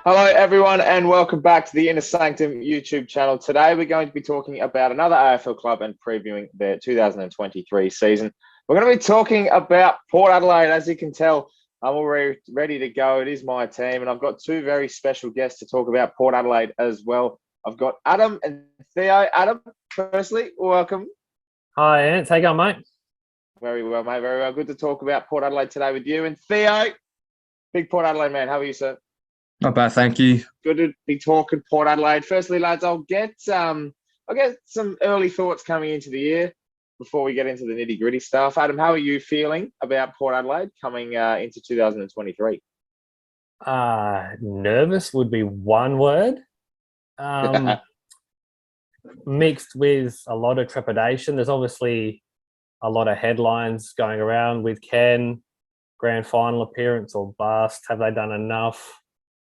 Hello, everyone, and welcome back to the Inner Sanctum YouTube channel. Today, we're going to be talking about another AFL club and previewing their 2023 season. We're going to be talking about Port Adelaide. As you can tell, I'm already ready to go. It is my team, and I've got two very special guests to talk about Port Adelaide as well. I've got Adam and Theo. Adam, firstly, welcome. Hi, Ants. How you going, mate? Very well, mate. Very well. Good to talk about Port Adelaide today with you. And Theo, big Port Adelaide man. How are you, sir? Not bad, thank you. Good to be talking Port Adelaide. Firstly, lads, I'll get some early thoughts coming into the year before we get into the nitty gritty stuff. Adam, how are you feeling about Port Adelaide coming into 2023? Nervous would be one word. Mixed with a lot of trepidation. There's obviously a lot of headlines going around with Ken, grand final appearance or bust. Have they done enough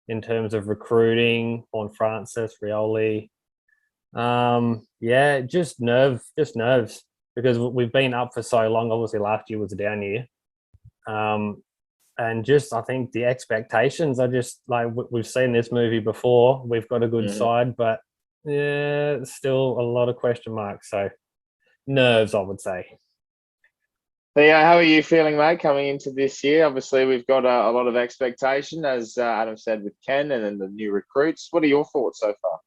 in terms of recruiting? Horne-Francis, Rioli. Just nerves because we've been up for so long. Obviously, last year was a down year. And I think the expectations are just like we've seen this movie before. We've got a good side, but still a lot of question marks. So nerves, I would say. Theo, how are you feeling, mate, coming into this year? Obviously, we've got a lot of expectation, as Adam said, with Ken and then the new recruits. What are your thoughts so far?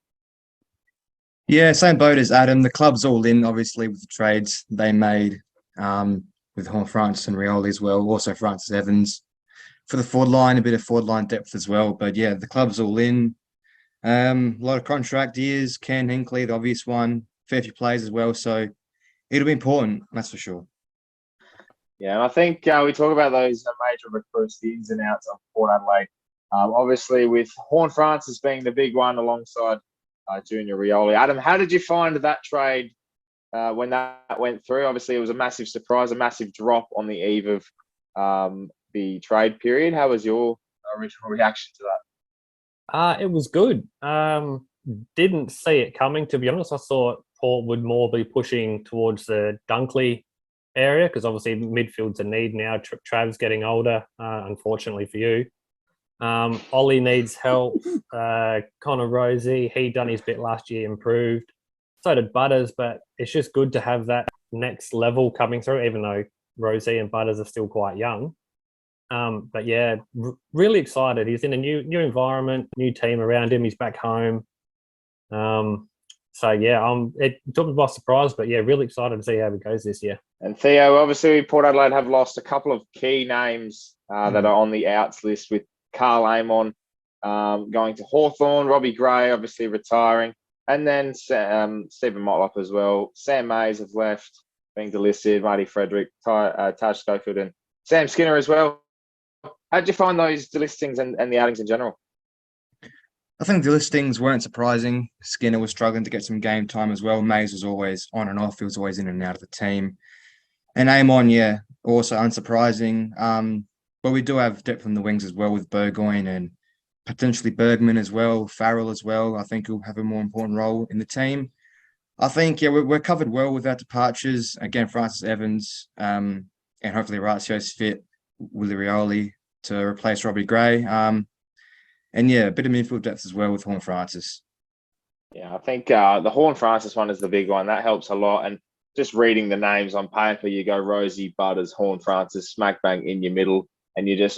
Yeah, same boat as Adam. The club's all in, obviously, with the trades they made with Horne-Francis and Rioli as well. Also, Francis Evans for the forward line, a bit of forward line depth as well. But yeah, the club's all in. A lot of contract years. Ken Hinkley, the obvious one. Fair few players as well. So it'll be important, that's for sure. Yeah, and I think we talk about those major recruits, the ins and outs of Port Adelaide. Obviously, with Horne-Francis being the big one alongside Junior Rioli. Adam, how did you find that trade when that went through? Obviously, it was a massive surprise, a massive drop on the eve of the trade period. How was your original reaction to that? It was good. Didn't see it coming, to be honest. I thought Port would more be pushing towards the Dunkley area because obviously midfield's a need now. Trav's getting older, unfortunately for you. Ollie needs help. Connor Rosie, he done his bit last year, improved. So did Butters, but it's just good to have that next level coming through, even though Rosie and Butters are still quite young. But yeah, really excited. He's in a new environment, new team around him. He's back home. So yeah, it took me by surprise, but yeah, really excited to see how it goes this year. And Theo, obviously, Port Adelaide have lost a couple of key names that are on the outs list, with Carl Amon going to Hawthorn, Robbie Gray obviously retiring, and then Stephen Motlop as well. Sam Mays have left, being delisted, Marty Frederick, Taj Schofield, and Sam Skinner as well. How did you find those delistings and the outings in general? I think the listings weren't surprising. Skinner was struggling to get some game time as well. Mays was always on and off. He was always in and out of the team. And Amon, yeah, also unsurprising. But we do have depth from the wings as well with Burgoyne and potentially Bergman as well, Farrell as well. I think he'll have a more important role in the team. I think, yeah, we're covered well with our departures. Again, Francis Evans and hopefully Ratio's fit, Willie Rioli to replace Robbie Gray. And yeah, a bit of midfield depth as well with Horne-Francis. Yeah, I think the Horne-Francis one is the big one. That helps a lot. And just reading the names on paper, you go Rosie, Butters, Horne-Francis, smack bang in your middle, and you're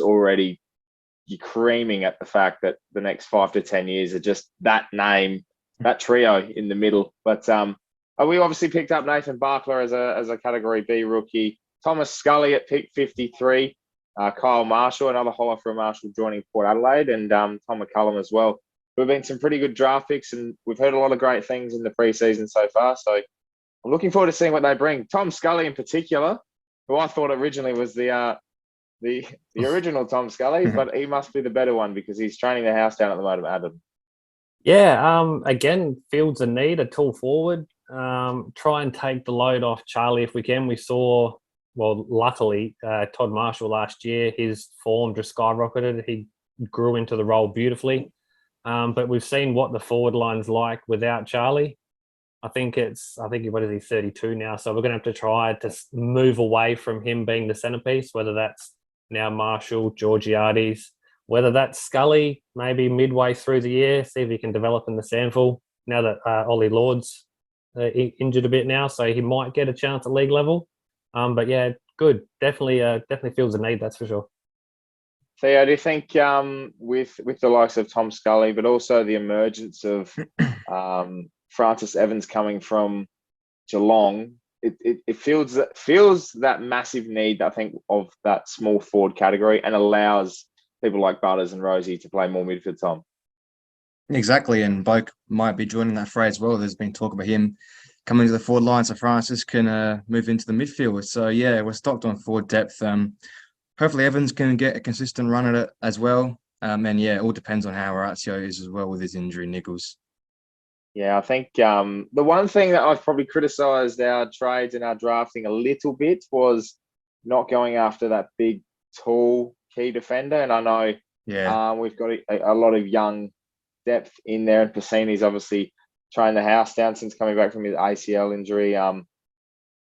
creaming at the fact that the next 5 to 10 years are just that name, that trio in the middle. But we obviously picked up Nathan Barkler as a Category B rookie, Thomas Scully at pick 53. Kyle Marshall, another holler for Marshall, joining Port Adelaide, and Tom McCullum as well. We've been some pretty good draft picks, and we've heard a lot of great things in the preseason so far. So I'm looking forward to seeing what they bring. Tom Scully in particular, who I thought originally was the original Tom Scully, but he must be the better one because he's training the house down at the moment, Adam. Yeah, again, Fields a need, a tall forward. Try and take the load off Charlie if we can. We saw, well, luckily, Todd Marshall last year, his form just skyrocketed. He grew into the role beautifully. But we've seen what the forward line's like without Charlie. I think what is he, 32 now? So we're going to have to try to move away from him being the centerpiece, whether that's now Marshall, Georgiades, Whether that's Scully, maybe midway through the year, see if he can develop in the Sandful now that Ollie Lord's injured a bit now, so he might get a chance at league level. But yeah, good. Definitely feels a need, that's for sure. Theo, do you think with the likes of Tom Scully, but also the emergence of Francis Evans coming from Geelong, it feels that massive need, I think, of that small forward category, and allows people like Butters and Rosie to play more midfield, Tom? Exactly, and Boak might be joining that fray as well. There's been talk about him coming to the forward line, so Francis can move into the midfield. So yeah, we're stocked on forward depth. Hopefully Evans can get a consistent run at it as well. And yeah, it all depends on how Orazio is as well with his injury niggles. Yeah, I think the one thing that I've probably criticised our trades and our drafting a little bit was not going after that big, tall key defender. And I know we've got a lot of young depth in there, and Piscini's obviously trying the house down since coming back from his ACL injury.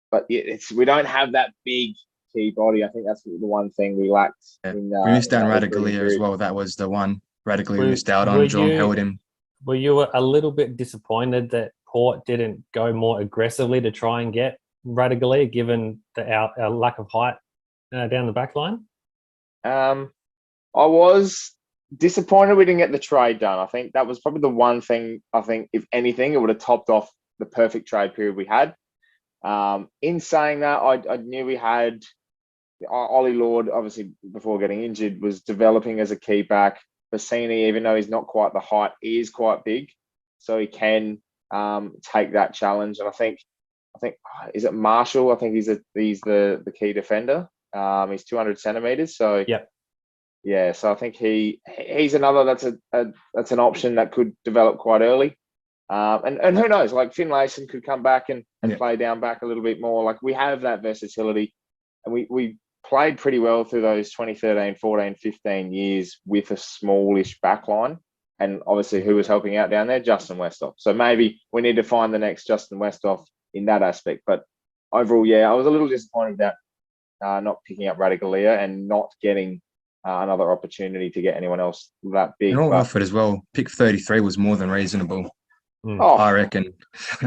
But we don't have that big key body. I think that's the one thing we lacked. We missed out on Radaglia as well. That was the one Radaglia we missed out on. John held him. Were you a little bit disappointed that Port didn't go more aggressively to try and get Radaglia, given our lack of height down the back line? I was disappointed we didn't get the trade done. I think that was probably the one thing. I think, if anything, it would have topped off the perfect trade period we had. In saying that, I knew we had Ollie Lord, obviously before getting injured, was developing as a key back. Bassini, even though he's not quite the height, he is quite big, so he can take that challenge. And I think is it Marshall? I think he's the key defender. He's 200 centimeters, so yeah. So I think he's another that's an option that could develop quite early. And who knows? Like Finlayson could come back and play down back a little bit more. Like, we have that versatility, and we played pretty well through those 2013, 14, 15 years with a smallish backline. And obviously, who was helping out down there? Justin Westhoff. So maybe we need to find the next Justin Westhoff in that aspect. But overall, yeah, I was a little disappointed that not picking up Radaglia and not getting another opportunity to get anyone else that big. And all offered as well. Pick 33 was more than reasonable. I reckon.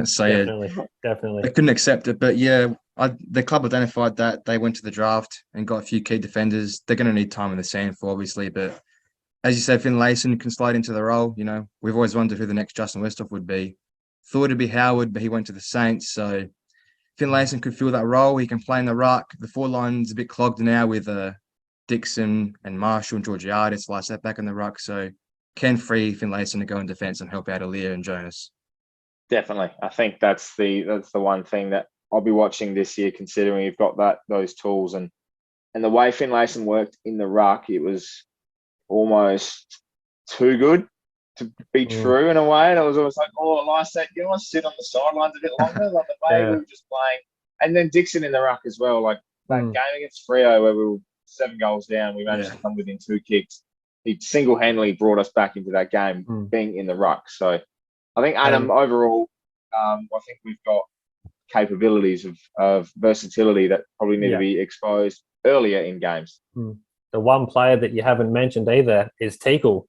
So definitely. They couldn't accept it, but yeah, the club identified that. They went to the draft and got a few key defenders. They're going to need time in the sand for, obviously, but as you said, Finlayson can slide into the role. You know, we've always wondered who the next Justin Westhoff would be. Thought it'd be Howard, but he went to the Saints, so Finlayson could fill that role. He can play in the ruck. The forward line's a bit clogged now with Dixon and Marshall and Georgiades slice that back in the ruck, so can free Finlayson to go in defence and help out Aaliyah and Jonas. Definitely. I think that's the one thing that I'll be watching this year, considering you've got those tools. And the way Finlayson worked in the ruck, it was almost too good to be true in a way. And it was almost like, Lysette, you want to sit on the sidelines a bit longer? Like the way we were just playing. And then Dixon in the ruck as well. Like that game against Freo where we were 7 goals down, we managed to come within 2 kicks. He single-handedly brought us back into that game, being in the ruck. So I think, Adam, overall, I think we've got capabilities of versatility that probably need to be exposed earlier in games. The one player that you haven't mentioned either is Teakle.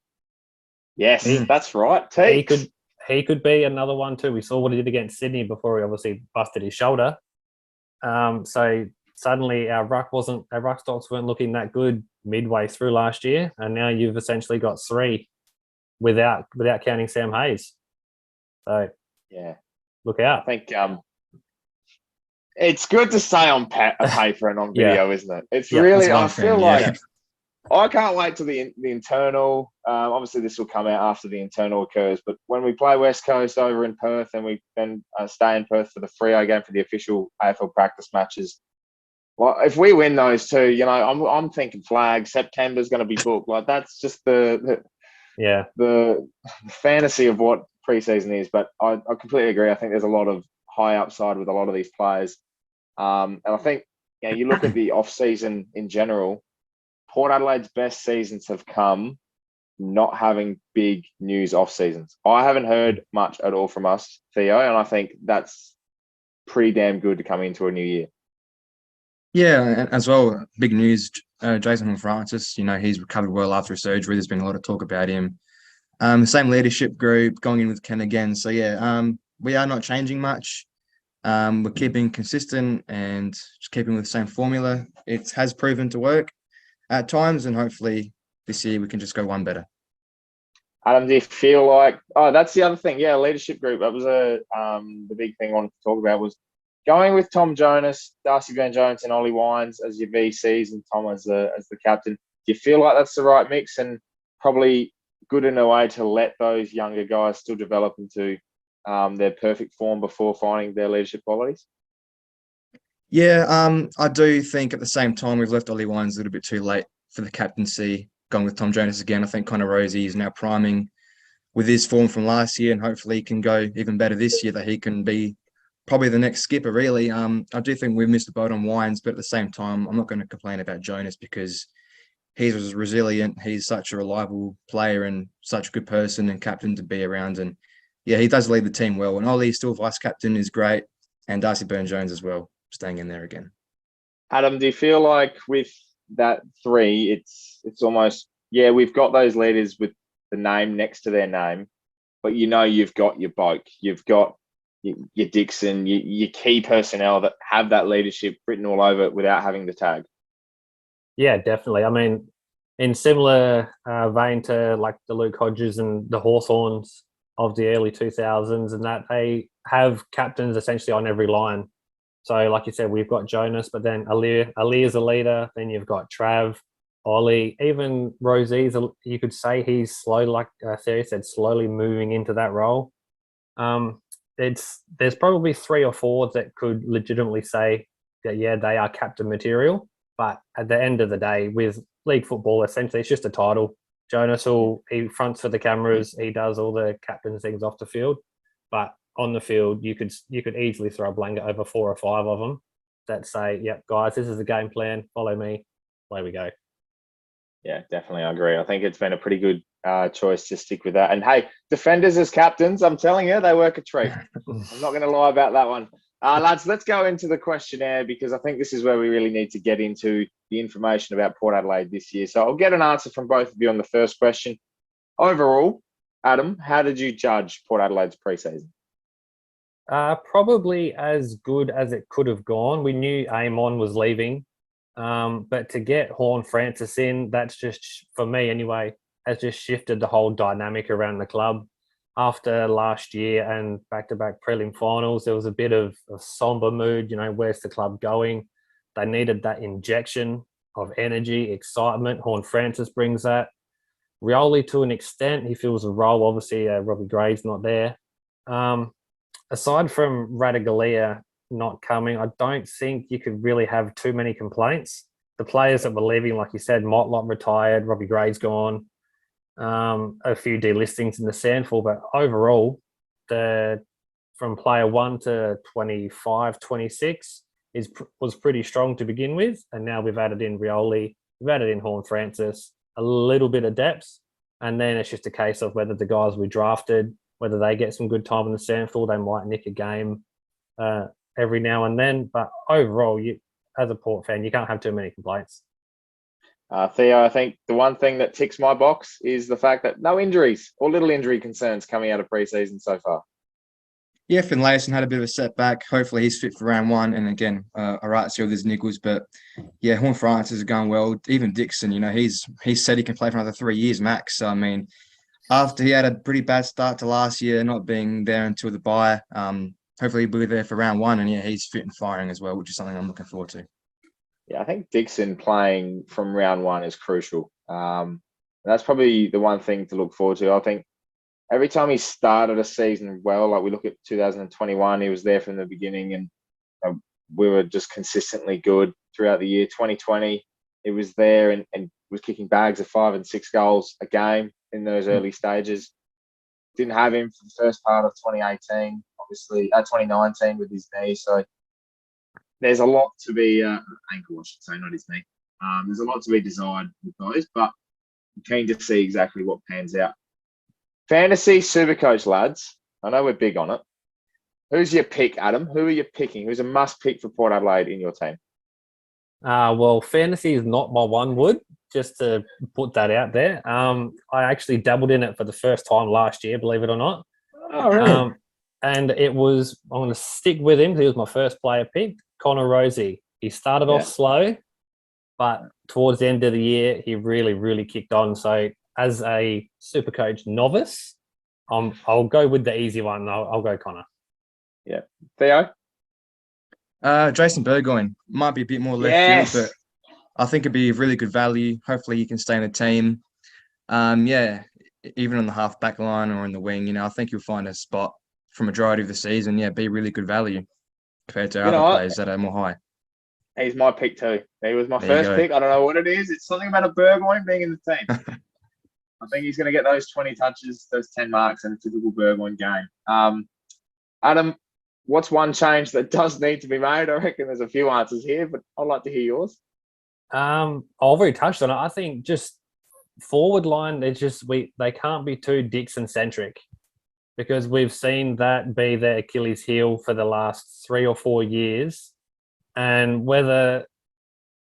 Yes, that's right. He could be another one too. We saw what he did against Sydney before he obviously busted his shoulder. So suddenly our ruck stocks weren't looking that good midway through last year, and now you've essentially got 3 without counting Sam Hayes. So yeah, look out. I think it's good to say on paper and on video, isn't it? It's really. I feel like I can't wait till the internal. Obviously, this will come out after the internal occurs. But when we play West Coast over in Perth, and we then stay in Perth for the Freo game for the official AFL practice matches. Well, if we win those 2, you know, I'm thinking flag. September's going to be booked. Like, that's just the fantasy of what preseason is. But I completely agree. I think there's a lot of high upside with a lot of these players. And I think, you know, you look at the off season in general. Port Adelaide's best seasons have come not having big news off seasons. I haven't heard much at all from us, Theo, and I think that's pretty damn good to come into a new year. Yeah, and as well, big news Jason Horne-Francis. He's recovered well after his surgery. There's been a lot of talk about him. Same leadership group going in with Ken again. So we are not changing much. We're keeping consistent and just keeping with the same formula. It has proven to work at times, and hopefully this year we can just go one better. Adam, do you feel like? Oh, that's the other thing. Yeah, leadership group. That was the big thing I wanted to talk about was going with Tom Jonas, Darcy Byrne-Jones, and Ollie Wines as your VCs, and Tom as the captain. Do you feel like that's the right mix, and probably good in a way to let those younger guys still develop into their perfect form before finding their leadership qualities? Yeah, I do think at the same time we've left Ollie Wines a little bit too late for the captaincy. Going with Tom Jonas again, I think Connor Rosie is now priming with his form from last year, and hopefully he can go even better this year, that he can be probably the next skipper, really. I do think we've missed the boat on Wines, but at the same time, I'm not going to complain about Jonas because he's resilient. He's such a reliable player and such a good person and captain to be around. And yeah, he does lead the team well. And Ollie, still vice captain, is great. And Darcy Byrne-Jones as well, staying in there again. Adam, do you feel like with that three, it's almost, we've got those leaders with the name next to their name, but you've got your bloke, you've got your Dixon, your key personnel that have that leadership written all over it without having the tag? Yeah, definitely. I mean, in similar vein to like the Luke Hodges and the Hawthorns of the early 2000s, and that they have captains essentially on every line. So, like you said, we've got Jonas, but then Alir's a leader. Then you've got Trav, Ollie, even Rosie's. You could say he's slow, like Theory said, slowly moving into that role. There's probably 3 or 4 that could legitimately say that they are captain material. But at the end of the day, with league football, essentially it's just a title. Jonas he fronts for the cameras. He does all the captain things off the field, but on the field, you could easily throw a blanket over 4 or 5 of them that say, "Yep, guys, this is the game plan. Follow me. Away we go." Yeah, definitely, I agree. I think it's been a pretty good choice to stick with that. And hey, defenders as captains, I'm telling you, they work a treat. I'm not going to lie about that one. Lads, let's go into the questionnaire because I think this is where we really need to get into the information about Port Adelaide this year. So I'll get an answer from both of you on the first question. Overall, Adam, how did you judge Port Adelaide's pre-season? Probably as good as it could have gone. We knew Amon was leaving, but to get Horne-Francis in, that's just, for me anyway, has just shifted the whole dynamic around the club. After last year and back-to-back prelim finals, there was a bit of a somber mood. Where's the club going? They needed that injection of energy, excitement. Horne-Francis brings that. Rioli, to an extent, he fills a role. Obviously, Robbie Gray's not there. Aside from Radaglia not coming, I don't think you could really have too many complaints. The players that were leaving, like you said, Motlop retired, Robbie Gray's gone, a few delistings in the Sandful, but overall, from player 1 to 25, 26 was pretty strong to begin with, and now we've added in Rioli, we've added in Horne-Francis, a little bit of depth, and then it's just a case of whether the guys we drafted, whether they get some good time in the Sandful, they might nick a game every now and then. But overall, as a Port fan, you can't have too many complaints. Theo, I think the one thing that ticks my box is the fact that no injuries or little injury concerns coming out of pre-season so far. Yeah, Finlayson had a bit of a setback. Hopefully he's fit for round 1. And again, all right, still there's niggles. But yeah, Horne-Francis is going well. Even Dixon, he's said he can play for another 3 years max. So, I mean, after he had a pretty bad start to last year, not being there until the bye, hopefully he'll be there for round 1. And yeah, he's fit and firing as well, which is something I'm looking forward to. Yeah, I think Dixon playing from round 1 is crucial. That's probably the one thing to look forward to. I think every time he started a season well, like we look at 2021, he was there from the beginning, and we were just consistently good throughout the year. 2020, he was there and was kicking bags of 5 and 6 goals a game in those early stages. Didn't have him for the first part of 2018, obviously, 2019 with his knee. So there's a lot to be ankle, I should say, not his knee. There's a lot to be desired with those, but I'm keen to see exactly what pans out. Fantasy Supercoach, lads. I know we're big on it. Who's your pick, Adam? Who are you picking? Who's a must pick for Port Adelaide in your team? Well, fantasy is not my one wood, just to put that out there. I actually dabbled in it for the first time last year, believe it or not. Oh, really? And I'm going to stick with him. He was my first player picked, Connor Rosie. He started off slow, but towards the end of the year, he really, really kicked on. So as a Supercoach novice, I'll go with the easy one. I'll go Connor. Yeah. Theo? Jason Burgoyne might be a bit more left field, but I think it'd be a really good value. Hopefully, he can stay in the team. Even on the half back line or in the wing, I think you'll find a spot for majority of the season. Yeah, be really good value compared to other players that are more high. He's my pick too. He was my There you first go. pick. I don't know what it is. It's something about a Burgoyne being in the team. I think he's going to get those 20 touches, those 10 marks in a typical Burgoyne game. Adam, what's one change that does need to be made? I reckon there's a few answers here, but I'd like to hear yours. I've already touched on it. I think just forward line, they can't be too Dixon centric, because we've seen that be their Achilles heel for the last 3 or 4 years, and whether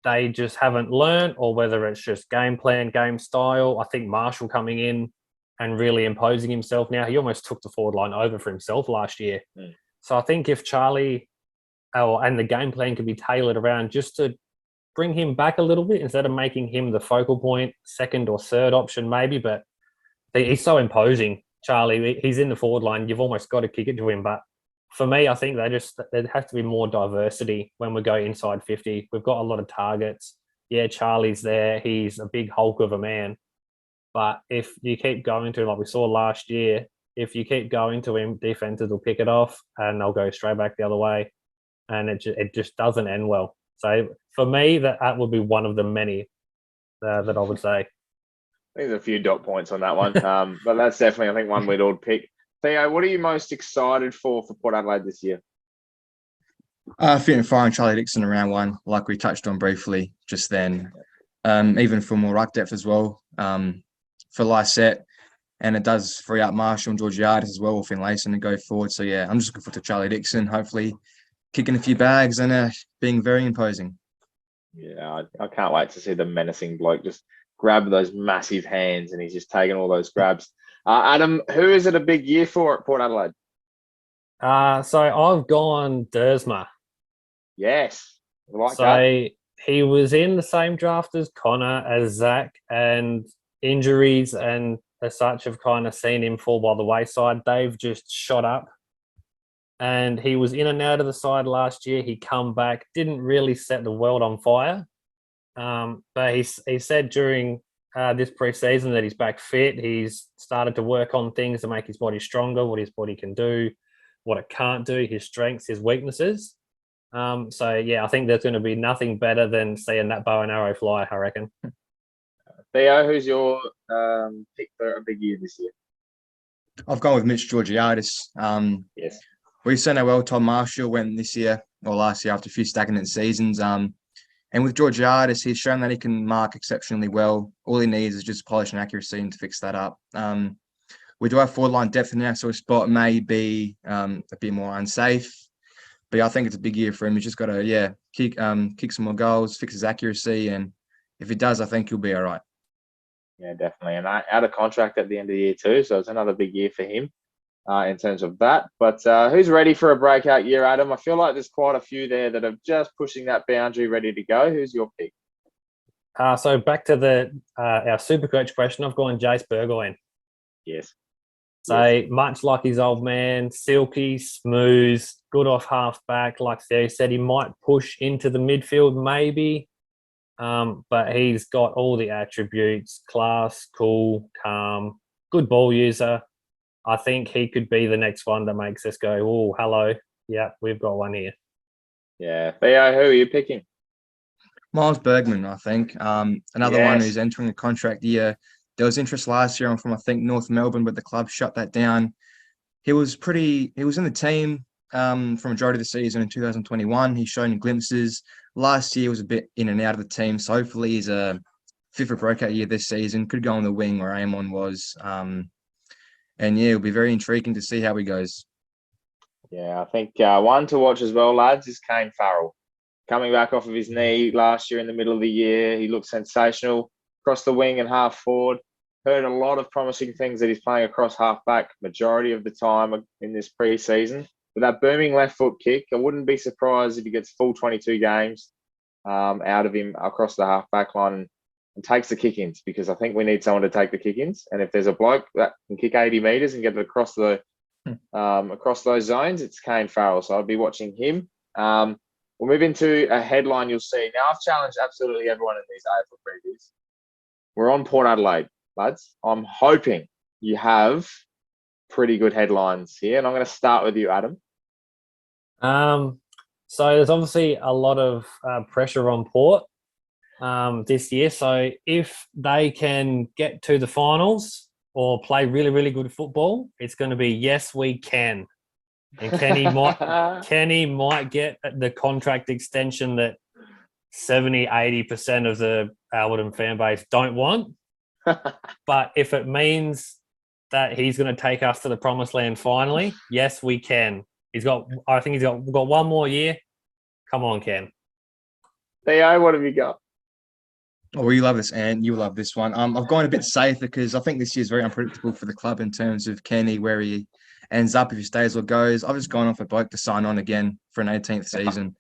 they just haven't learned or whether it's just game plan, game style. I think Marshall coming in and really imposing himself now, he almost took the forward line over for himself last year. So I think if Charlie and the game plan could be tailored around just to bring him back a little bit instead of making him the focal point, second or third option maybe, but he's so imposing, Charlie. He's in the forward line. You've almost got to kick it to him. But for me, I think there has to be more diversity when we go inside 50. We've got a lot of targets. Yeah, Charlie's there. He's a big hulk of a man. But if you keep going to him, like we saw last year, if you keep going to him, defenses will pick it off and they'll go straight back the other way. And it just doesn't end well. So for me, that would be one of the many that I would say. I think there's a few dot points on that one. But that's definitely, I think, one we'd all pick. Theo, what are you most excited for Port Adelaide this year? Fit firing Charlie Dixon in round 1, like we touched on briefly just then. Even for more ruck depth as well, for Lysette. And it does free up Marshall and Georgiades as well, Finlayson to go forward. So, yeah, I'm just looking forward to Charlie Dixon, hopefully kicking a few bags and being very imposing. Yeah, I can't wait to see the menacing bloke just grab those massive hands, and he's just taking all those grabs. Adam, who is it a big year for at Port Adelaide? So I've gone Dersma. Yes, I like that. He was in the same draft as Connor, as Zach, and injuries and as such have kind of seen him fall by the wayside. They've just shot up. And he was in and out of the side last year. He come back, didn't really set the world on fire. But he said during this preseason that he's back fit. He's started to work on things to make his body stronger, what his body can do, what it can't do, his strengths, his weaknesses. I think there's going to be nothing better than seeing that bow and arrow fly, I reckon. Theo, who's your pick for a big year this year? I've gone with Mitch Georgiades. Yes. We've seen how well Tom Marshall went this year or last year after a few stagnant seasons. And with Georgiades, he's shown that he can mark exceptionally well. All he needs is just polish and accuracy to fix that up. We do have forward line depth now, so his spot may be a bit more unsafe. But I think it's a big year for him. He's just got to, kick some more goals, fix his accuracy. And if he does, I think he'll be all right. Yeah, definitely. And out of contract at the end of the year too. So it's another big year for him in terms of that. But who's ready for a breakout year, Adam? I feel like there's quite a few there that are just pushing that boundary, ready to go. Who's your pick? So back to our Supercoach question, I've gone Jace Burgoyne. Yes. So much like his old man, silky, smooth, good off half back. Like Theo said, he might push into the midfield maybe, but he's got all the attributes: class, cool, calm, good ball user. I think he could be the next one that makes us go, oh, hello. Yeah, we've got one here. Yeah. Theo, who are you picking? Miles Bergman, I think. Another one who's entering a contract year. There was interest last year from, I think, North Melbourne, but the club shut that down. He was in the team for majority of the season in 2021. He's shown glimpses. Last year was a bit in and out of the team. So hopefully he's a fit for breakout year this season. Could go on the wing where Amon was. It'll be very intriguing to see how he goes. Yeah, I think one to watch as well, lads, is Kane Farrell. coming back off of his knee last year in the middle of the year. He looked sensational across the wing and half forward. Heard a lot of promising things that he's playing across half back majority of the time in this pre-season. With that booming left foot kick, I wouldn't be surprised if he gets full 22 games out of him across the half back line and takes the kick-ins, because I think we need someone to take the kick-ins. And if there's a bloke that can kick 80 metres and get it across across those zones, it's Kane Farrell. So I'd be watching him. We'll move into a headline you'll see. Now, I've challenged absolutely everyone in these AFL previews. We're on Port Adelaide, lads. I'm hoping you have pretty good headlines here, and I'm going to start with you, Adam. So there's obviously a lot of pressure on Port this year. So if they can get to the finals or play really, really good football, it's going to be yes, we can. And Kenny might get the contract extension that 70-80% of the Alberton fan base don't want. But if it means that he's going to take us to the promised land finally, yes, we can. I think he's got one more year. Come on, Ken. Theo, what have you got? Oh, you love this, and you love this one. I've gone a bit safer because I think this year is very unpredictable for the club in terms of Kenny, where he ends up, if he stays or goes. I've just gone off a bloke to sign on again for an 18th season.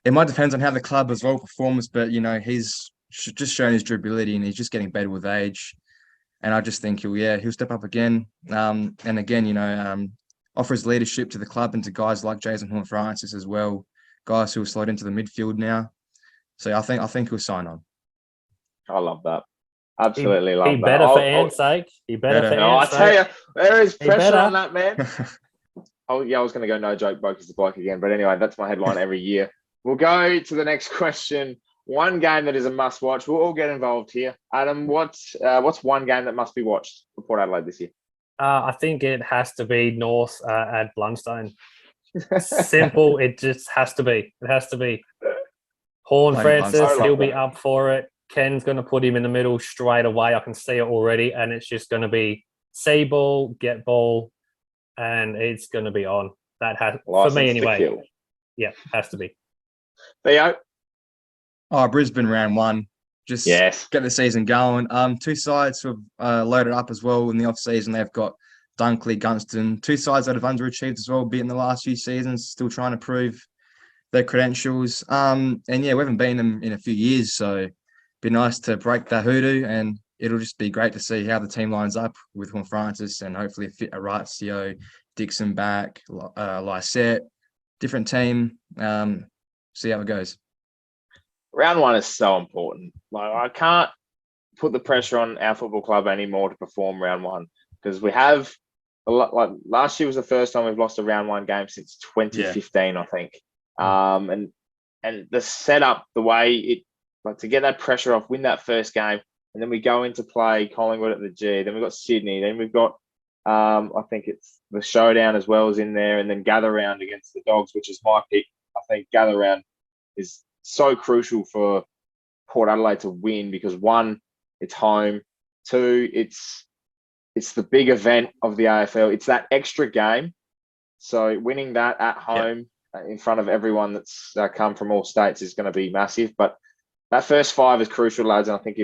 It might depend on how the club as well performs, but, he's just shown his durability and he's just getting better with age. And I just think he'll step up again. And again, offers leadership to the club and to guys like Jason Horne-Francis as well, guys who will slide into the midfield now. So I think he'll sign on. I love that. Absolutely love that. He better for Ant's sake. He better for Ant's sake. I tell you, there is pressure better. on that man. I was going to go no joke, bloke is the bloke again. But anyway, that's my headline every year. We'll go to the next question. One game that is a must watch. We'll all get involved here. Adam, what's one game that must be watched for Port Adelaide this year? I think it has to be North at Blundstone. Simple. It just has to be. It has to be. Horne-Francis, he'll be up for it. Ken's going to put him in the middle straight away. I can see it already. And it's just going to be see ball, get ball, and it's going to be on. That has, for me anyway. Yeah, has to be. Theo? Oh, Brisbane round one. Just get the season going. Two sides who have loaded up as well in the off-season. They've got Dunkley, Gunston. Two sides that have underachieved as well, be in the last few seasons, still trying to prove their credentials. And we haven't beaten them in a few years, so it'd be nice to break that hoodoo, and it'll just be great to see how the team lines up with Horne-Francis and hopefully fit Orazio, Dixon back, Lysette, different team. See how it goes. Round one is so important. Like, I can't put the pressure on our football club anymore to perform round one, because we have a lot. Like, last year was the first time we've lost a round one game since 2015, I think. And the setup, the way it, like, to get that pressure off, win that first game, and then we go into play Collingwood at the G. Then we've got Sydney. Then we've got, I think it's the Showdown as well as in there, and then Gather Round against the Dogs, which is my pick. I think Gather Round is so crucial for Port Adelaide to win, because one, it's home. Two, it's the big event of the AFL. It's that extra game. So winning that at home in front of everyone that's come from all states is going to be massive. But that first five is crucial, lads. And I think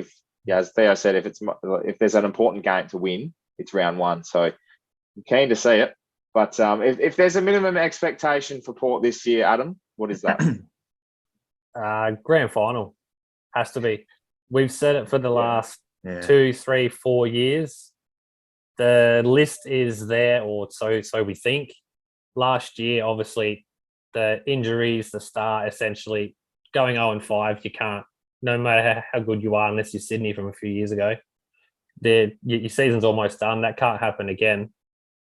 as Theo said, if there's an important game to win, it's round one. So I'm keen to see it. But if there's a minimum expectation for Port this year, Adam, what is that? Grand final has to be. We've said it for the last 2, 3, 4 years. The list is there, or so we think. Last year, obviously, the injuries, the start, essentially going 0-5, you can't, no matter how good you are, unless you're Sydney from a few years ago. Your season's almost done. That can't happen again.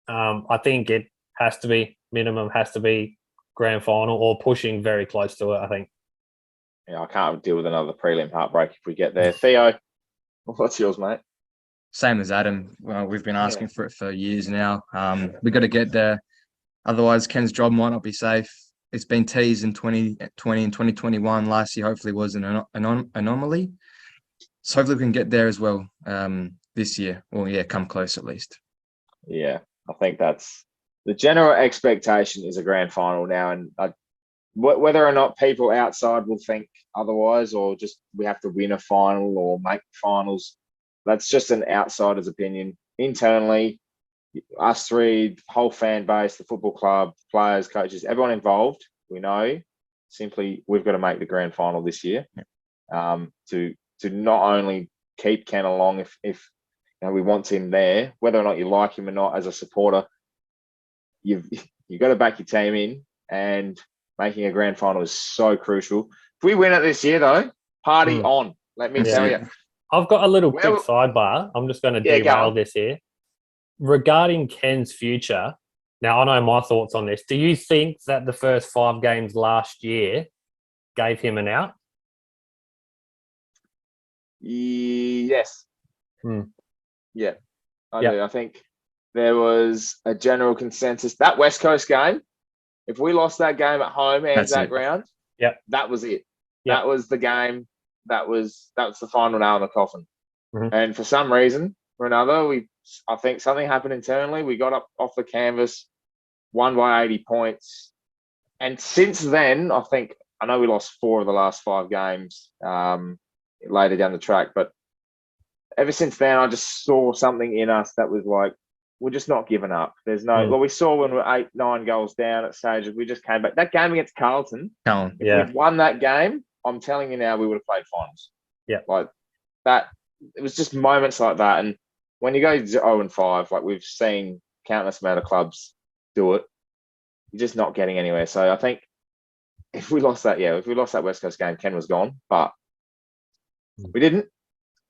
I think it has to be, minimum has to be grand final, or pushing very close to it, I think. Yeah, I can't deal with another prelim heartbreak if we get there. Theo, what's yours, mate? Same as Adam. Well, we've been asking for it for years now. We've got to get there. Otherwise, Ken's job might not be safe. It's been teased in 2020 and 2021. Last year, hopefully, was an anomaly. So hopefully we can get there as well this year. Or, come close at least. Yeah, I think that's the general expectation is a grand final now. And whether or not people outside will think otherwise, or just we have to win a final or make finals, that's just an outsider's opinion. Internally, us three, whole fan base, the football club, players, coaches, everyone involved, we know simply we've got to make the grand final this year, to not only keep Ken along if we want him there, whether or not you like him or not as a supporter, you've got to back your team in, and making a grand final is so crucial. If we win it this year, though, party on. Let me tell you. I've got a little quick sidebar. I'm just going to derail this here. Regarding Ken's future, now I know my thoughts on this. Do you think that the first 5 games last year gave him an out? Yes. Yeah, I do. I think there was a general consensus. That West Coast game, if we lost that game at home, Anzac ground, that was it. That was the game. That was the final nail in the coffin. And for some reason or another, I think something happened internally. We got up off the canvas, won by 80 points. And since then, I know we lost 4 of the last 5 games later down the track, but ever since then, I just saw something in us that was like, we're just not giving up. There's no, well, we saw when we were 8-9 goals down at stages, we just came back. That game against Carlton, if we'd won that game, I'm telling you now, we would have played finals. Like that, it was just moments like that. And when you go 0-5, like we've seen countless amount of clubs do it, you're just not getting anywhere. So I think if we lost that West Coast game, Ken was gone, but we didn't.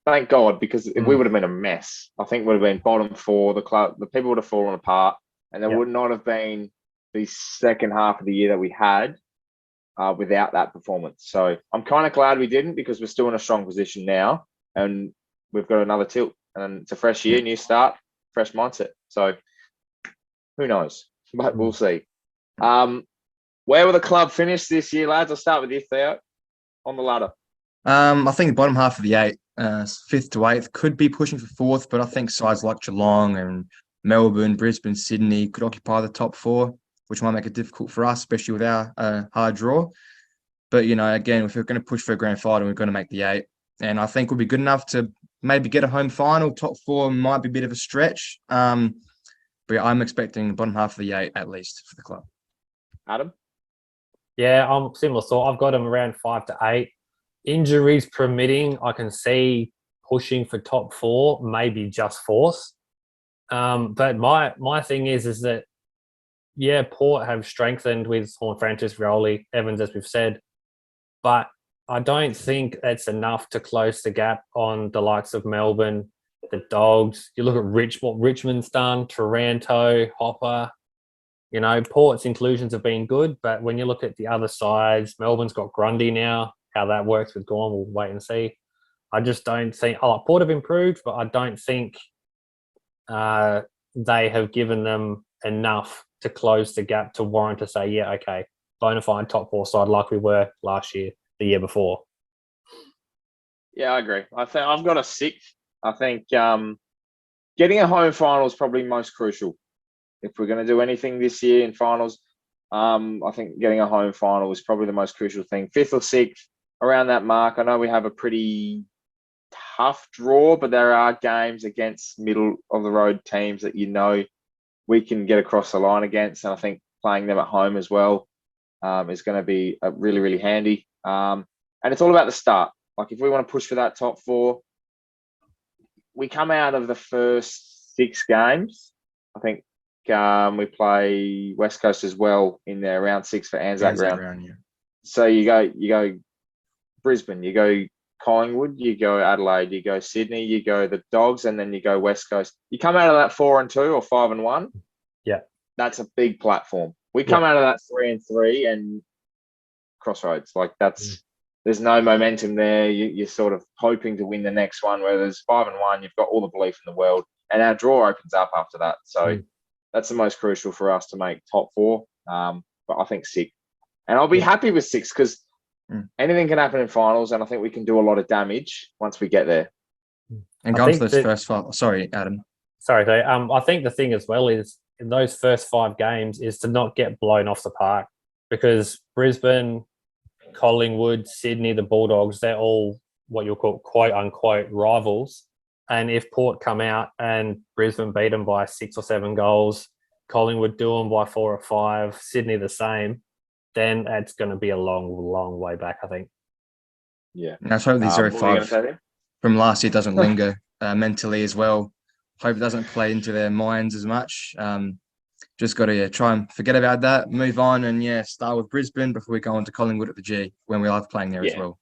Thank God, because we would have been a mess. I think we would have been bottom 4. The people would have fallen apart, and there would not have been the second half of the year that we had without that performance. So I'm kind of glad we didn't, because we're still in a strong position now, and we've got another tilt, and it's a fresh year, new start, fresh mindset. So who knows? But we'll see. Where will the club finish this year, lads? I'll start with you, Theo, on the ladder. I think the bottom half of the 8, 5th to 8th, could be pushing for 4th, but I think sides like Geelong and Melbourne, Brisbane, Sydney could occupy the top 4, which might make it difficult for us, especially with our hard draw. But, again, if we're going to push for a grand final, we're going to make the 8. And I think we'll be good enough to maybe get a home final. Top 4 might be a bit of a stretch. But I'm expecting the bottom half of the 8 at least for the club. Adam? Yeah, I'm similar thought. I've got them around 5 to 8. Injuries permitting, I can see pushing for top 4, maybe just 4th. But my thing is that, Port have strengthened with horne-francis, Rioli, Evans, as we've said. But I don't think that's enough to close the gap on the likes of Melbourne, the Dogs. You look at what Richmond's done, Taranto, Hopper. Port's inclusions have been good, but when you look at the other sides, Melbourne's got Grundy now. How that works with Gorn, we'll wait and see. I just don't think... Port have improved, but I don't think they have given them enough to close the gap to warrant to say, okay, bona fide top 4 side like we were last year, the year before. Yeah, I agree. I think I've got a 6th. I think getting a home final is probably most crucial. If we're going to do anything this year in finals, I think getting a home final is probably the most crucial thing. 5th or 6th, around that mark. I know we have a pretty tough draw, but there are games against middle of the road teams that we can get across the line against, and I think playing them at home as well is going to be really, really handy. And it's all about the start. Like if we want to push for that top 4, we come out of the first 6 games. I think we play West Coast as well in their round 6 for Anzac round. So you go Brisbane, you go Collingwood, you go Adelaide, you go Sydney, you go the Dogs, and then you go West Coast. You come out of that 4-2 or 5-1. Yeah, that's a big platform. We come out of that 3-3 and crossroads. Like there's no momentum there. You're sort of hoping to win the next one. Where there's 5-1, you've got all the belief in the world, and our draw opens up after that. So that's the most crucial for us to make top 4. But I think 6, and I'll be happy with 6 because anything can happen in finals, and I think we can do a lot of damage once we get there. And going to those first 5. Sorry, Adam. Sorry, Dave. I think the thing as well is in those first 5 games is to not get blown off the park. because Brisbane, Collingwood, Sydney, the Bulldogs, they're all what you'll call quote unquote rivals. And if Port come out and Brisbane beat them by 6 or 7 goals, Collingwood do them by 4 or 5, Sydney the same, then it's going to be a long, long way back, I think. Yeah. And let's hope the What were you gonna 0-5 say there? from last year doesn't linger mentally as well. Hope it doesn't play into their minds as much. Just got to try and forget about that, move on, and start with Brisbane before we go on to Collingwood at the G when we love playing there as well.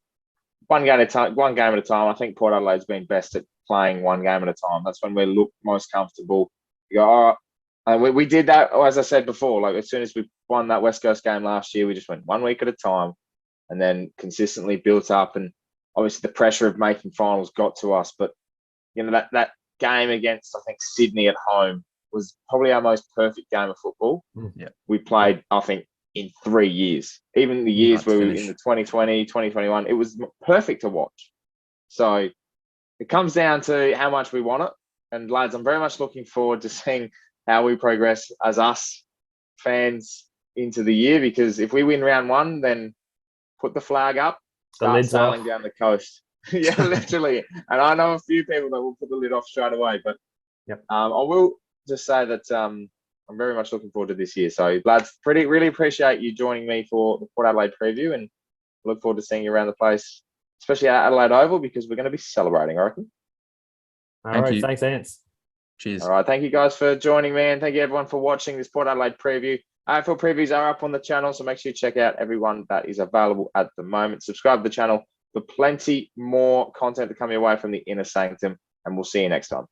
One game at a time. I think Port Adelaide's been best at playing one game at a time. That's when we look most comfortable. You go, all right. And we did that, as I said before, like as soon as we won that West Coast game last year, we just went 1 week at a time and then consistently built up. And obviously the pressure of making finals got to us. But, that game against, I think, Sydney at home was probably our most perfect game of football. Yeah. We played, I think, in 3 years. Even the years where we were in the 2020, 2021, it was perfect to watch. So it comes down to how much we want it. And lads, I'm very much looking forward to seeing how we progress as us fans into the year, because if we win round 1, then put the flag up, start sailing down the coast. Yeah, literally. And I know a few people that will put the lid off straight away, but I will just say that I'm very much looking forward to this year. So lads, really appreciate you joining me for the Port Adelaide preview, and look forward to seeing you around the place, especially at Adelaide Oval, because we're going to be celebrating, I reckon. All right, thanks, Ants. Cheers. All right, thank you guys for joining me, and thank you everyone for watching this Port Adelaide preview. AFL previews are up on the channel, so make sure you check out everyone that is available at the moment. Subscribe to the channel for plenty more content to come your way from the Inner Sanctum, and we'll see you next time.